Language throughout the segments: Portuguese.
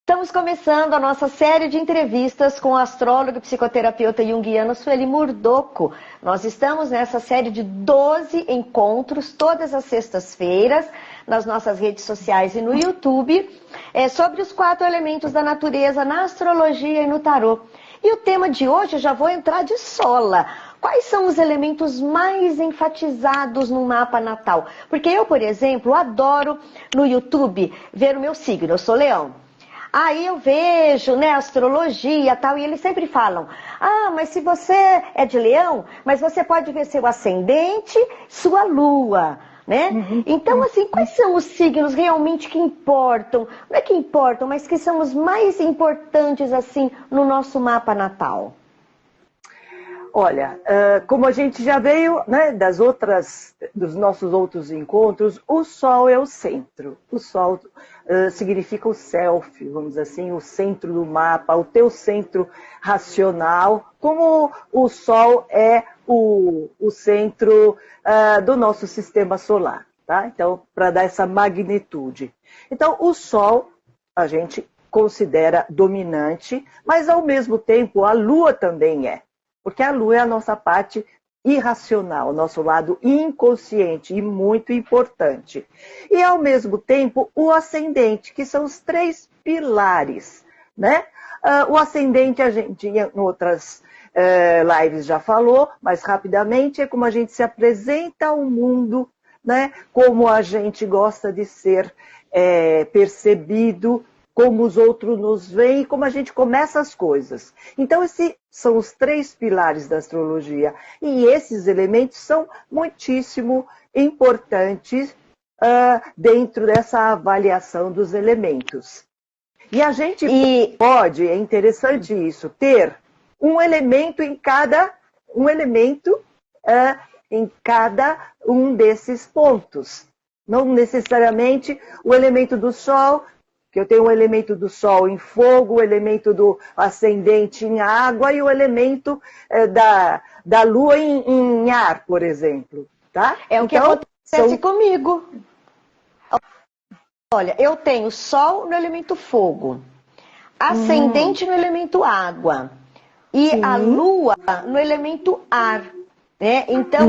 Estamos começando a nossa série de entrevistas com o astrólogo e psicoterapeuta junguiano Sueli Murdoco. Nós estamos nessa série de 12 encontros, todas as sextas-feiras, nas nossas redes sociais e no YouTube, sobre os 4 elementos da natureza na astrologia e no tarô. E o tema de hoje, eu já vou entrar de sola. Quais são os elementos mais enfatizados no mapa natal? Porque eu, por exemplo, adoro no YouTube ver o meu signo, eu sou leão. Aí eu vejo, né, astrologia e tal, e eles sempre falam, mas se você é de leão, mas você pode ver seu ascendente, sua lua, né? Então, assim, quais são os signos realmente que importam? Não é que importam, mas que são os mais importantes, assim, no nosso mapa natal? Olha, como a gente já veio, né, dos nossos outros encontros, o Sol é o centro. O Sol significa o self, vamos dizer assim, o centro do mapa, o teu centro racional, como o Sol é o centro do nosso sistema solar, tá? Então, para dar essa magnitude. Então, o Sol a gente considera dominante, mas ao mesmo tempo a Lua também é. Porque a Lua é a nossa parte irracional, o nosso lado inconsciente e muito importante. E, ao mesmo tempo, o ascendente, que são os 3 pilares, né? O ascendente, a gente em outras lives já falou, mas rapidamente, é como a gente se apresenta ao mundo, né? Como a gente gosta de ser percebido, como os outros nos veem e como a gente começa as coisas. Então, esses são os 3 pilares da astrologia. E esses elementos são muitíssimo importantes dentro dessa avaliação dos elementos. E a gente pode, é interessante isso, ter um elemento em cada um desses pontos. Não necessariamente o elemento do Sol, que eu tenho o elemento do Sol em fogo, o elemento do ascendente em água e o elemento da Lua em ar, por exemplo. Tá? É o que acontece comigo. Olha, eu tenho Sol no elemento fogo, ascendente no elemento água e a Lua no elemento ar. Né? Então,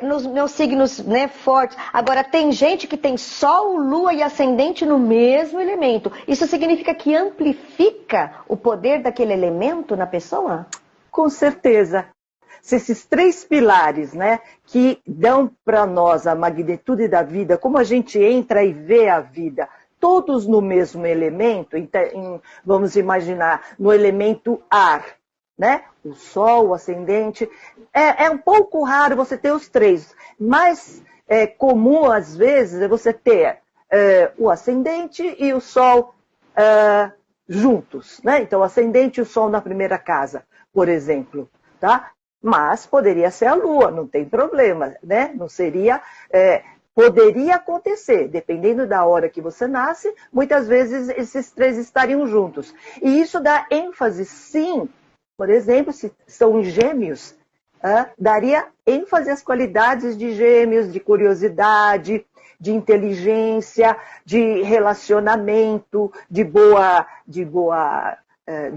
nos meus signos, né, fortes. Agora, tem gente que tem Sol, Lua e Ascendente no mesmo elemento. Isso significa que amplifica o poder daquele elemento na pessoa? Com certeza. Se esses 3 pilares, né, que dão para nós a magnitude da vida, como a gente entra e vê a vida, todos no mesmo elemento, vamos imaginar, no elemento ar, né? O Sol, o ascendente, é um pouco raro você ter os 3, mas é comum às vezes é você ter o ascendente e o Sol juntos, né? Então o ascendente e o Sol na primeira casa, por exemplo, tá? Mas poderia ser a Lua, não tem problema, né? Não seria, poderia acontecer, dependendo da hora que você nasce, muitas vezes esses 3 estariam juntos. E isso dá ênfase, sim. Por exemplo, se são gêmeos, daria ênfase às qualidades de gêmeos, de curiosidade, de inteligência, de relacionamento, de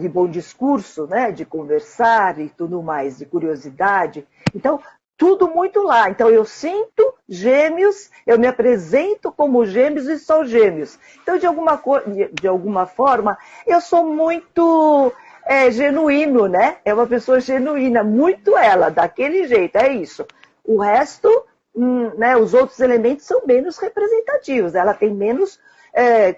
bom discurso, né? De conversar e tudo mais, de curiosidade. Então, tudo muito lá. Então, eu sinto gêmeos, eu me apresento como gêmeos e sou gêmeos. Então, de alguma forma, eu sou muito... genuíno, né? É uma pessoa genuína, muito ela, daquele jeito, é isso. O resto, né, os outros elementos são menos representativos, ela tem menos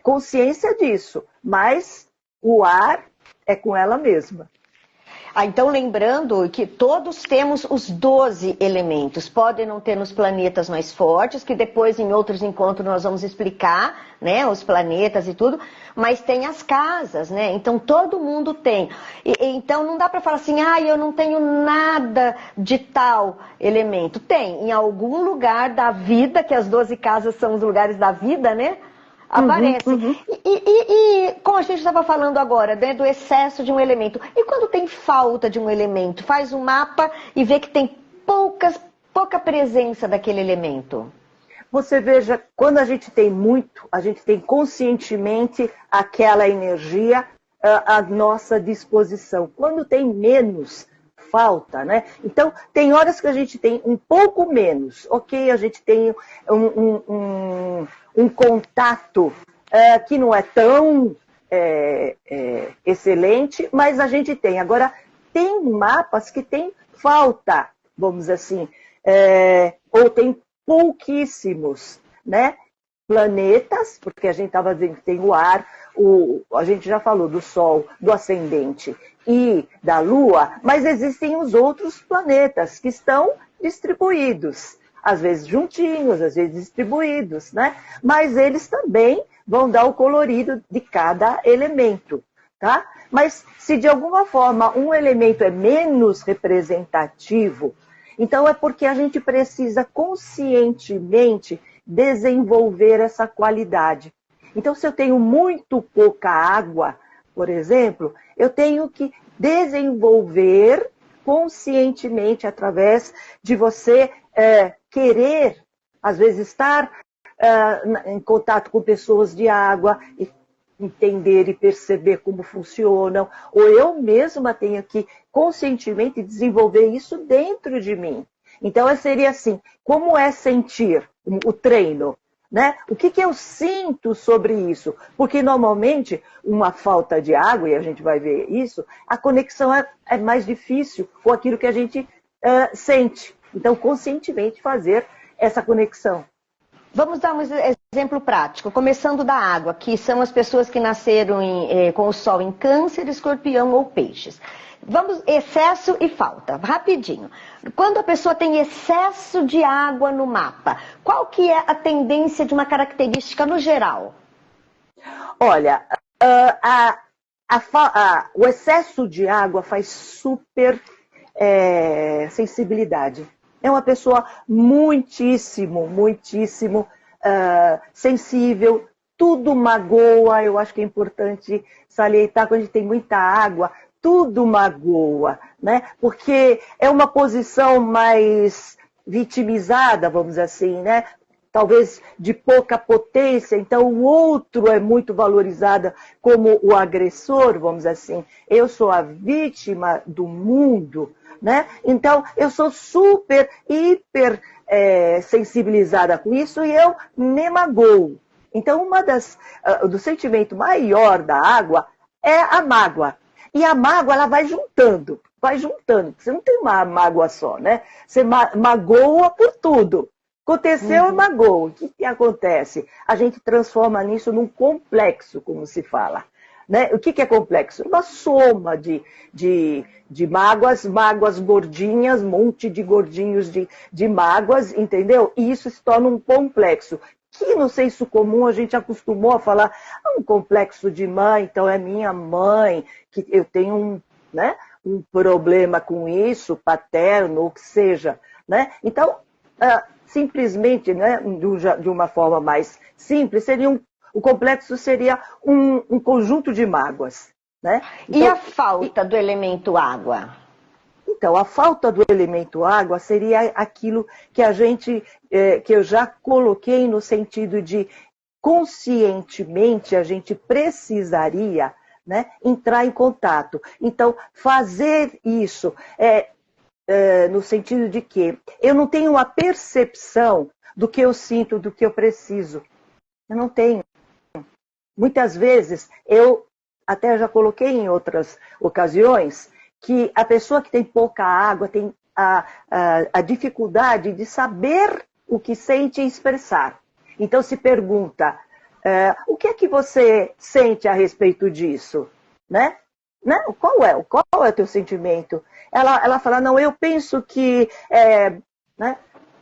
consciência disso, mas o ar é com ela mesma. Então, lembrando que todos temos os 12 elementos. Podem não ter nos planetas mais fortes, que depois em outros encontros nós vamos explicar, né, os planetas e tudo, mas tem as casas, né? Então todo mundo tem. Então não dá para falar assim, eu não tenho nada de tal elemento. Tem, em algum lugar da vida, que as 12 casas são os lugares da vida, né? Aparece. E como a gente estava falando agora, né, do excesso de um elemento. E quando tem falta de um elemento? Faz um mapa e vê que tem pouca presença daquele elemento. você veja, quando a gente tem muito, a gente tem conscientemente aquela energia à nossa disposição. Quando tem menos, falta, né? Então, tem horas que a gente tem um pouco menos, ok? A gente tem um contato que não é tão excelente, mas a gente tem. Agora, tem mapas que tem falta, vamos dizer assim, ou tem pouquíssimos, né? Planetas, porque a gente estava dizendo que tem o ar, a gente já falou do Sol, do ascendente e da Lua, mas existem os outros planetas que estão distribuídos, às vezes juntinhos, às vezes distribuídos, né? Mas eles também vão dar o colorido de cada elemento, tá? Mas se de alguma forma um elemento é menos representativo, então é porque a gente precisa conscientemente desenvolver essa qualidade. Então, se eu tenho muito pouca água, por exemplo, eu tenho que desenvolver conscientemente através de você querer, às vezes, estar em contato com pessoas de água, e entender e perceber como funcionam, ou eu mesma tenho que conscientemente desenvolver isso dentro de mim. Então, seria assim, como é sentir o treino? Né? O que eu sinto sobre isso? Porque normalmente uma falta de água, e a gente vai ver isso, a conexão é mais difícil com aquilo que a gente sente. Então, conscientemente fazer essa conexão. Vamos dar um exemplo prático, começando da água, que são as pessoas que nasceram com o Sol em Câncer, Escorpião ou Peixes. Vamos, excesso e falta, rapidinho. Quando a pessoa tem excesso de água no mapa, qual que é a tendência de uma característica no geral? Olha, o excesso de água faz super sensibilidade. É uma pessoa muitíssimo sensível, tudo magoa. Eu acho que é importante salientar, quando a gente tem muita água, tudo magoa, né? Porque é uma posição mais vitimizada, vamos dizer assim, né? Talvez de pouca potência, então o outro é muito valorizado como o agressor, vamos dizer assim. Eu sou a vítima do mundo, né? Então eu sou super, hiper sensibilizada com isso e eu me magoo. Então do sentimento maior da água é a mágoa. E a mágoa, ela vai juntando. Você não tem uma mágoa só, né? Você magoa por tudo. Aconteceu, eu magoo. O que acontece? A gente transforma nisso num complexo, como se fala. Né? O que é complexo? Uma soma de mágoas gordinhas, monte de gordinhos de mágoas, entendeu? E isso se torna um complexo. Que no senso comum a gente acostumou a falar um complexo de mãe, então é minha mãe, que eu tenho um problema com isso, paterno, ou que seja. Né? Então, simplesmente, né, de uma forma mais simples, o complexo seria um conjunto de mágoas. Né? Então, e a falta do elemento água? Então, a falta do elemento água seria aquilo que que eu já coloquei no sentido de conscientemente a gente precisaria, né, entrar em contato. Então, fazer isso no sentido de que eu não tenho uma percepção do que eu sinto, do que eu preciso. Eu não tenho. Muitas vezes, eu até já coloquei em outras ocasiões, que a pessoa que tem pouca água tem a dificuldade de saber o que sente e expressar. Então se pergunta, o que é que você sente a respeito disso? Né? Qual é o teu sentimento? Ela fala, não, eu penso que... né?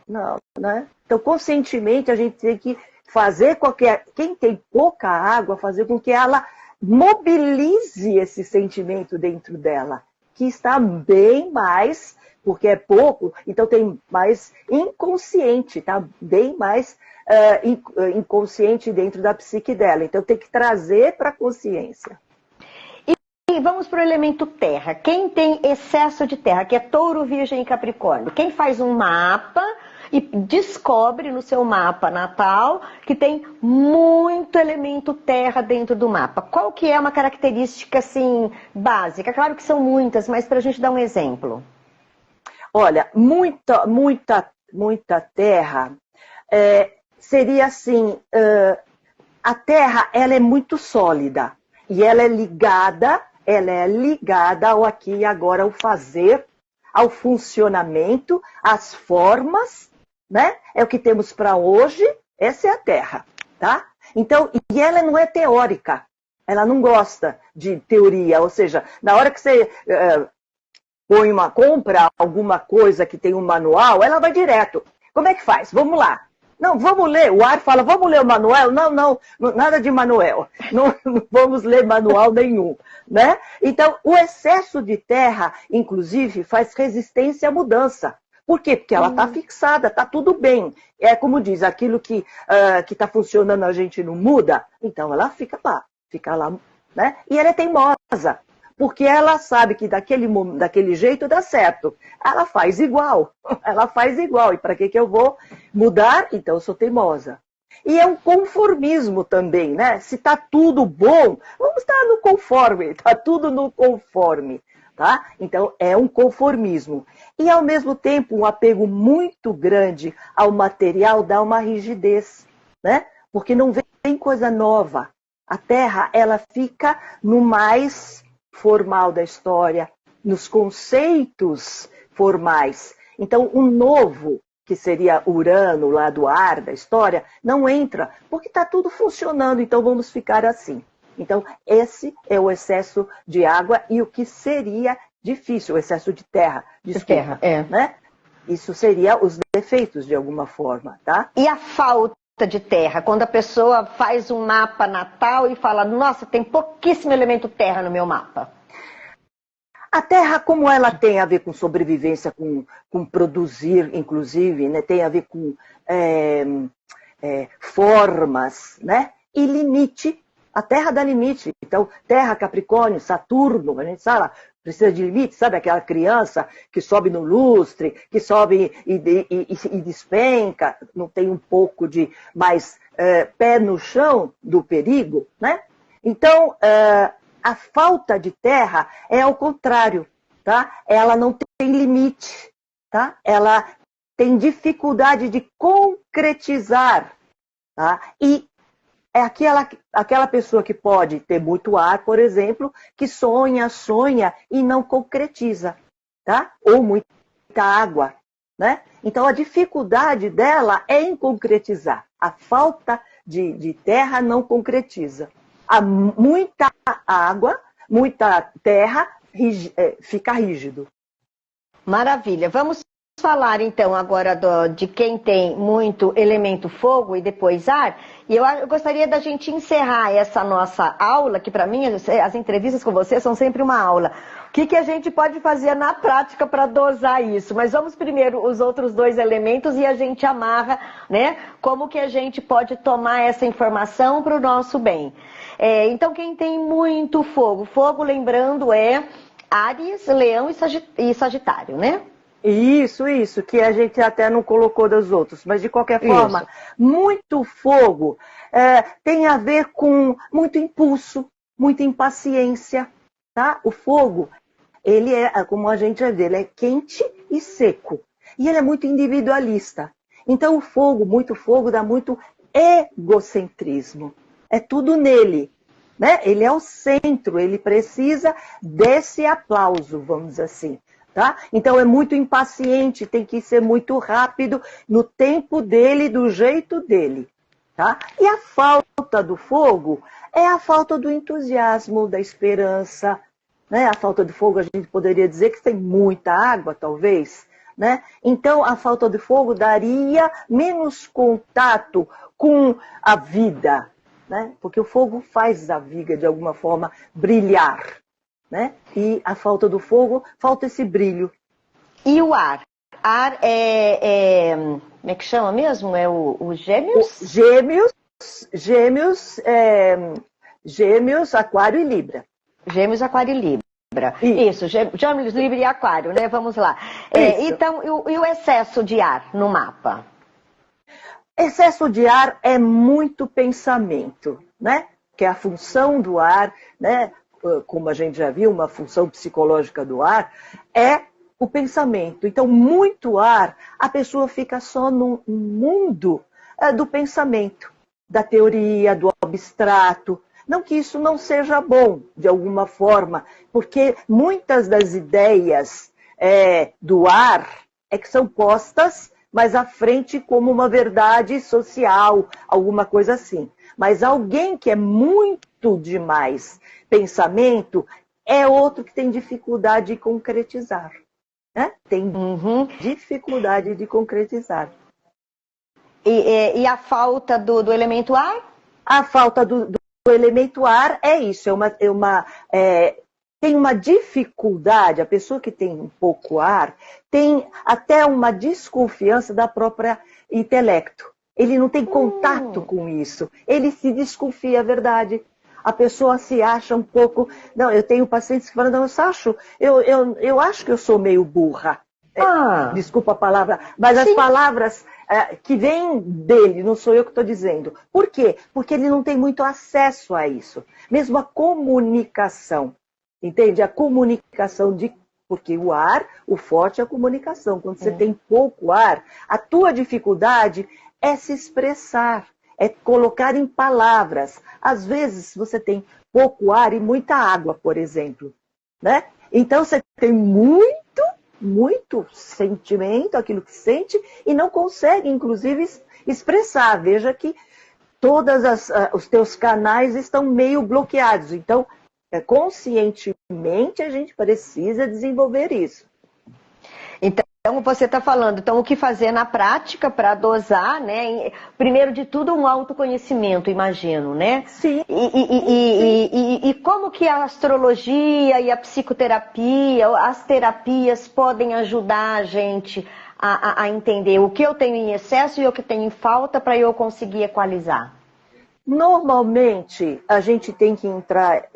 Não, né? Então, conscientemente, a gente tem que fazer quem tem pouca água, fazer com que ela mobilize esse sentimento dentro dela, que está bem mais, porque é pouco, então tem mais inconsciente, está bem mais inconsciente dentro da psique dela. Então tem que trazer para a consciência. E vamos para o elemento terra. Quem tem excesso de terra, que é touro, virgem e capricórnio, quem faz um mapa e descobre no seu mapa natal que tem muito elemento terra dentro do mapa. Qual que é uma característica assim básica? Claro que são muitas, mas para a gente dar um exemplo. Olha, muita terra seria assim, a terra ela é muito sólida e ela é ligada ao aqui e agora, ao fazer, ao funcionamento, às formas, né? É o que temos para hoje, essa é a terra, tá? Então, e ela não é teórica, ela não gosta de teoria, ou seja, na hora que você compra alguma coisa que tem um manual, ela vai direto. Como é que faz? Vamos lá. Não, vamos ler. O ar fala, vamos ler o manual? Não, nada de manual. Não vamos ler manual nenhum, né? Então, o excesso de terra, inclusive, faz resistência à mudança. Por quê? Porque ela está fixada, está tudo bem. É como diz, aquilo que está funcionando a gente não muda, então ela fica lá, né? E ela é teimosa. Porque ela sabe que daquele jeito dá certo. Ela faz igual. E para que eu vou mudar? Então eu sou teimosa. E é um conformismo também, né? Se está tudo bom, vamos estar no conforme. Está tudo no conforme, tá? Então é um conformismo. E ao mesmo tempo um apego muito grande ao material dá uma rigidez, né? Porque não vem coisa nova. A terra, ela fica no mais formal da história, nos conceitos formais. Então, o novo, que seria Urano, lá do ar, da história, não entra, porque está tudo funcionando, então vamos ficar assim. Então, esse é o excesso de água e o que seria difícil, o excesso de terra. Desculpa, né? Isso seria os defeitos, de alguma forma, tá? E a falta de terra, quando a pessoa faz um mapa natal e fala, nossa, tem pouquíssimo elemento terra no meu mapa. A terra, como ela tem a ver com sobrevivência, com produzir, inclusive, né? Tem a ver com formas, né? E limite. A terra dá limite. Então, terra, Capricórnio, Saturno, a gente sabe, precisa de limite, sabe? Aquela criança que sobe no lustre, que sobe e despenca, não tem um pouco de mais pé no chão do perigo, né? Então, a falta de terra é ao contrário, tá? Ela não tem limite, tá? Ela tem dificuldade de concretizar, tá? E é aquela pessoa que pode ter muito ar, por exemplo, que sonha e não concretiza, tá? Ou muita água, né? Então a dificuldade dela é em concretizar. A falta de terra não concretiza. Há muita água, muita terra, fica rígido. Maravilha. Vamos falar então agora de quem tem muito elemento fogo e depois ar. E eu gostaria da gente encerrar essa nossa aula, que para mim as entrevistas com você são sempre uma aula. O que a gente pode fazer na prática para dosar isso? Mas vamos primeiro os outros dois elementos e a gente amarra, né? Como que a gente pode tomar essa informação para o nosso bem. Então quem tem muito fogo, lembrando, é Áries, Leão e Sagitário, né? Isso, que a gente até não colocou dos outros, mas de qualquer forma, muito fogo tem a ver com muito impulso, muita impaciência, tá? O fogo, ele é, como a gente vai ver, ele é quente e seco, e ele é muito individualista. Então o fogo, muito fogo, dá muito egocentrismo, é tudo nele, né? Ele é o centro, ele precisa desse aplauso, vamos dizer assim. Tá? Então é muito impaciente, tem que ser muito rápido no tempo dele, do jeito dele. Tá? E a falta do fogo é a falta do entusiasmo, da esperança. Né? A falta de fogo a gente poderia dizer que tem muita água, talvez. Né? Então a falta de fogo daria menos contato com a vida. Né? Porque o fogo faz a vida de alguma forma brilhar. Né? E a falta do fogo, falta esse brilho. E o ar? Ar como é que chama mesmo? É o Gêmeos? Gêmeos, Aquário e Libra. Gêmeos, Aquário e Libra. Isso, Gêmeos, Libra e Aquário, né? Vamos lá. Então, e o excesso de ar no mapa? Excesso de ar é muito pensamento, né? Que é a função do ar, né? Como a gente já viu, uma função psicológica do ar, é o pensamento. Então, muito ar, a pessoa fica só no mundo do pensamento, da teoria, do abstrato. Não que isso não seja bom, de alguma forma, porque muitas das ideias do ar que são postas mais à frente como uma verdade social, alguma coisa assim. Mas alguém que é muito demais pensamento é outro que tem dificuldade de concretizar. Né? Tem dificuldade de concretizar. E a falta do elemento ar? A falta do elemento ar é isso, tem uma dificuldade, a pessoa que tem um pouco ar tem até uma desconfiança da própria intelecto. Ele não tem contato com isso, ele se desconfia, é verdade. A pessoa se acha um pouco... Não, eu tenho pacientes que falam, não, eu acho que eu sou meio burra. Desculpa a palavra, mas sim, as palavras que vêm dele, não sou eu que estou dizendo. Por quê? Porque ele não tem muito acesso a isso. Mesmo a comunicação, entende? A comunicação porque o ar, o forte é a comunicação. Quando você tem pouco ar, a tua dificuldade é se expressar, é colocar em palavras. Às vezes você tem pouco ar e muita água, por exemplo, né? Então você tem muito sentimento, aquilo que sente, e não consegue, inclusive, expressar. Veja que todos os teus canais estão meio bloqueados. Então, conscientemente, a gente precisa desenvolver isso. Então, você está falando, então, o que fazer na prática para dosar, né? Primeiro de tudo, um autoconhecimento, imagino, né? Sim. E como que a astrologia e a psicoterapia, as terapias podem ajudar a gente a entender o que eu tenho em excesso e o que tenho em falta para eu conseguir equalizar? Normalmente, a gente tem que entrar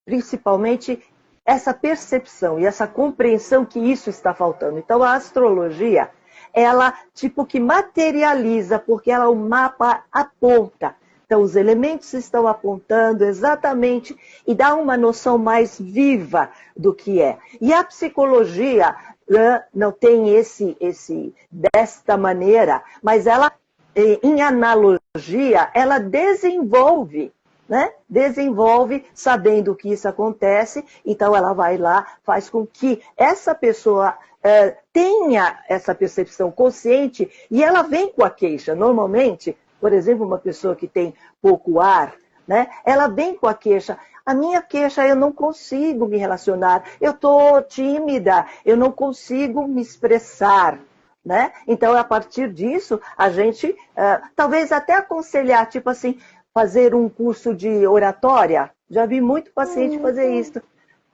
principalmente essa percepção e essa compreensão que isso está faltando. Então, a astrologia, ela tipo que materializa, porque ela, o mapa aponta. Então, os elementos estão apontando exatamente e dá uma noção mais viva do que é. E a psicologia não tem desta maneira, mas ela, em analogia, ela desenvolve, né? Desenvolve sabendo que isso acontece, então ela vai lá, faz com que essa pessoa tenha essa percepção consciente e ela vem com a queixa. Normalmente, por exemplo, uma pessoa que tem pouco ar, né? Ela vem com a queixa. A minha queixa, eu não consigo me relacionar, eu estou tímida, eu não consigo me expressar. Né? Então, a partir disso, a gente talvez até aconselhar, tipo assim, fazer um curso de oratória. Já vi muito paciente fazer isso,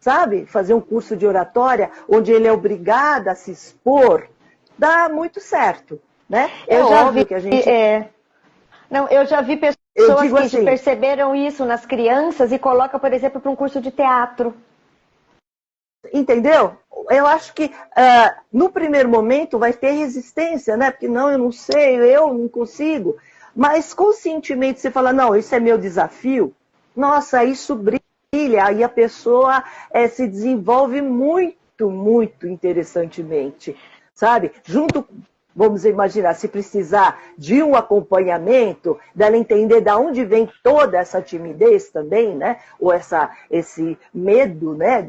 sabe? Fazer um curso de oratória, onde ele é obrigado a se expor, dá muito certo, né? Eu já vi pessoas que assim, perceberam isso nas crianças e colocam, por exemplo, para um curso de teatro. Entendeu? Eu acho que no primeiro momento vai ter resistência, né? Porque não, eu não sei, eu não consigo. Mas conscientemente você fala, não, isso é meu desafio. Nossa, isso brilha e a pessoa se desenvolve muito interessantemente, sabe? Junto, vamos imaginar, se precisar de um acompanhamento, dela entender de onde vem toda essa timidez também, né? Ou esse medo, né?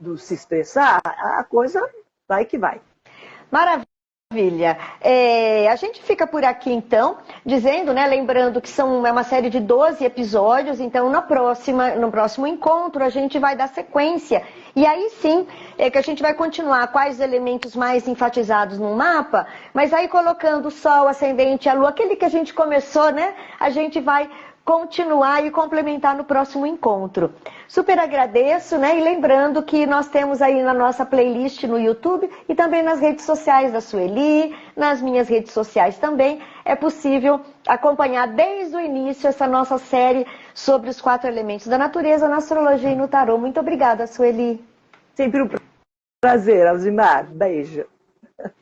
Do se expressar, a coisa vai que vai. Maravilha. A gente fica por aqui então, dizendo, né, lembrando que é uma série de 12 episódios, então no próximo encontro a gente vai dar sequência. E aí sim, é que a gente vai continuar quais os elementos mais enfatizados no mapa, mas aí colocando o Sol, ascendente, a Lua, aquele que a gente começou, né? A gente vai continuar e complementar no próximo encontro. Super agradeço, né? E lembrando que nós temos aí na nossa playlist no YouTube e também nas redes sociais da Sueli, nas minhas redes sociais também, é possível acompanhar desde o início essa nossa série sobre os 4 elementos da natureza na astrologia e no tarô. Muito obrigada, Sueli. Sempre um prazer, Alzimar. Beijo.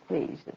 Beijo.